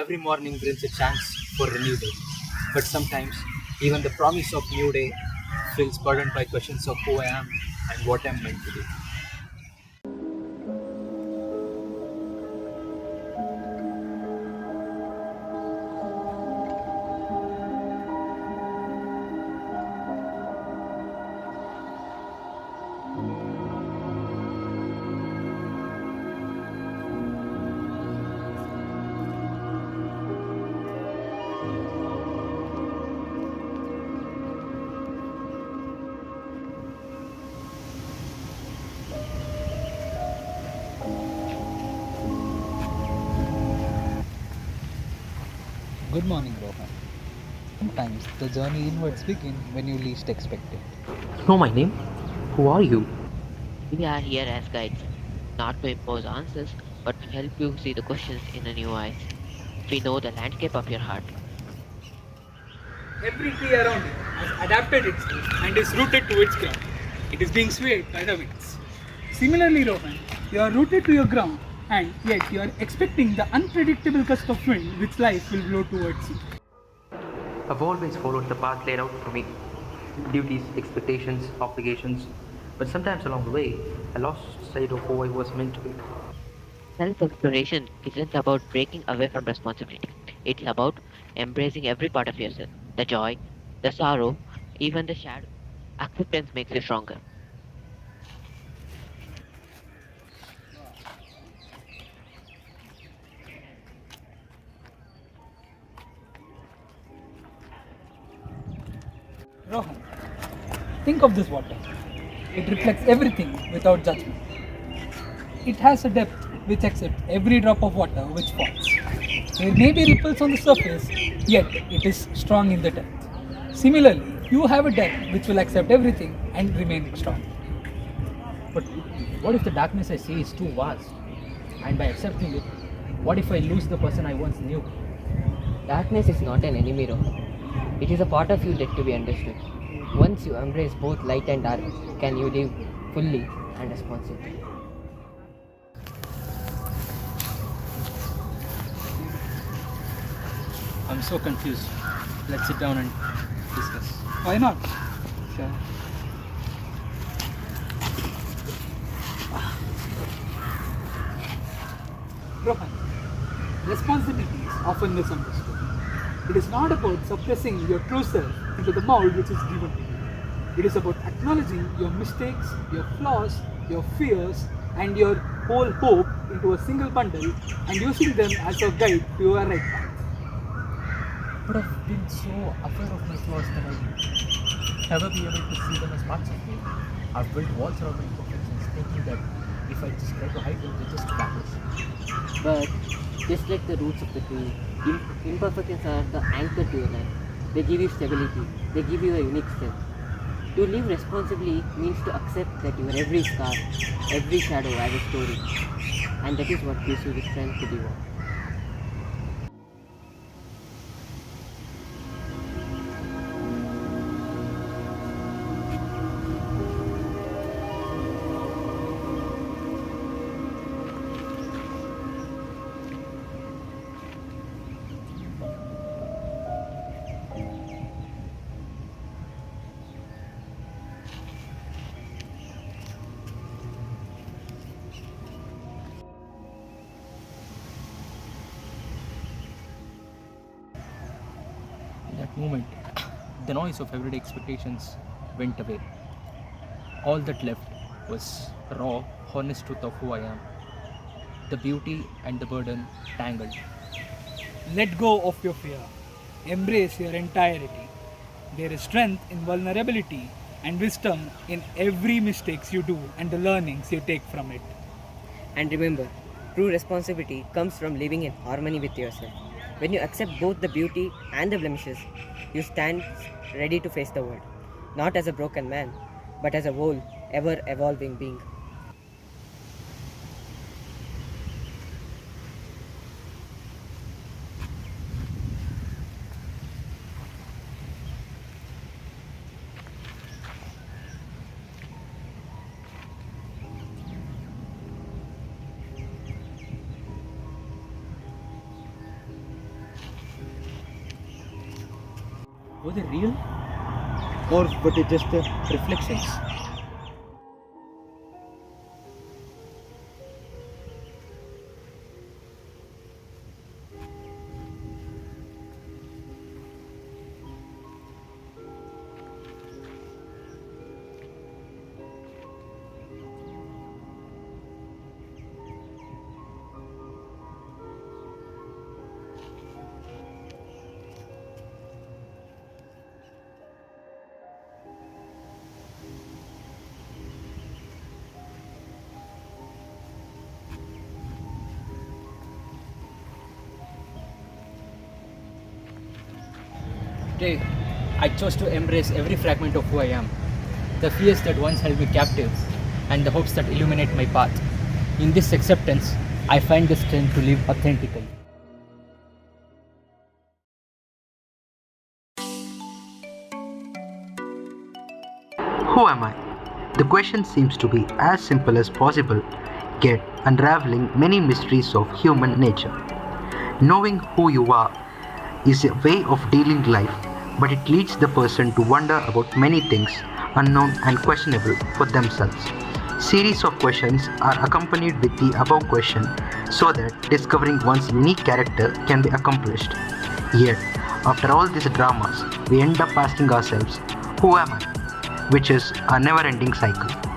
Every morning brings a chance for a new day. But sometimes, even the promise of new day feels burdened by questions of who I am and what I'm meant to do. Good morning, Rohan. Sometimes the journey inwards begin when you least expect it. Know my name? Who are you? We are here as guides, not to impose answers, but to help you see the questions in a new eyes. We know the landscape of your heart. Every tree around it has adapted itself and is rooted to its ground. It is being swayed by the winds. Similarly, Rohan, you are rooted to your ground and yet you are expecting the unpredictable gust of wind which life will blow towards you. I've always followed the path laid out for me duties, expectations, obligations. But sometimes along the way, I lost sight of who I was meant to be. Self exploration isn't about breaking away from responsibility, it's about embracing every part of yourself, the joy, the sorrow, even the shadow. Acceptance makes you stronger. Rohan, think of this water. It reflects everything without judgment. It has a depth which accepts every drop of water which falls. There may be ripples on the surface, yet it is strong in the depth. Similarly, you have a depth which will accept everything and remain strong. But what if the darkness I see is too vast? And by accepting it, what if I lose the person I once knew? Darkness is not an enemy, Rohan. It is a part of you that to be understood. Once you embrace both light and dark, can you live fully and responsibly. I'm so confused. Let's sit down and discuss. Why not? Sure. Rohan, responsibility is often misunderstood. It is not about suppressing your true self into the mold which is given to you. It is about acknowledging your mistakes, your flaws, your fears, and your whole hope into a single bundle and using them as a guide to your right path. But I've been so aware of my flaws that I'll never be able to see them as parts of me. I've built walls around my imperfections, thinking that if I just try to hide them, they just vanish. But just like the roots of the tree, imperfections are the anchor to your life. They give you stability, they give you a unique strength. To live responsibly means to accept that your every scar, every shadow has a story, and that is what gives you the strength to live on. In that moment, the noise of everyday expectations went away. All that left was raw, honest truth of who I am. The beauty and the burden tangled. Let go of your fear. Embrace your entirety. There is strength in vulnerability and wisdom in every mistakes you do and the learnings you take from it. And remember, true responsibility comes from living in harmony with yourself. When you accept both the beauty and the blemishes, you stand ready to face the world, not as a broken man, but as a whole, ever evolving being. were they real? Or were they just the reflections? Today, I chose to embrace every fragment of who I am, the fears that once held me captive, and the hopes that illuminate my path. In this acceptance, I find the strength to live authentically. Who am I? The question seems to be as simple as possible, yet unraveling many mysteries of human nature. Knowing who you are is a way of dealing life, but it leads the person to wonder about many things unknown and questionable for themselves. Series of questions are accompanied with the above question so that discovering one's unique character can be accomplished. Yet, after all these dramas, we end up asking ourselves, who am I? Which is a never ending cycle.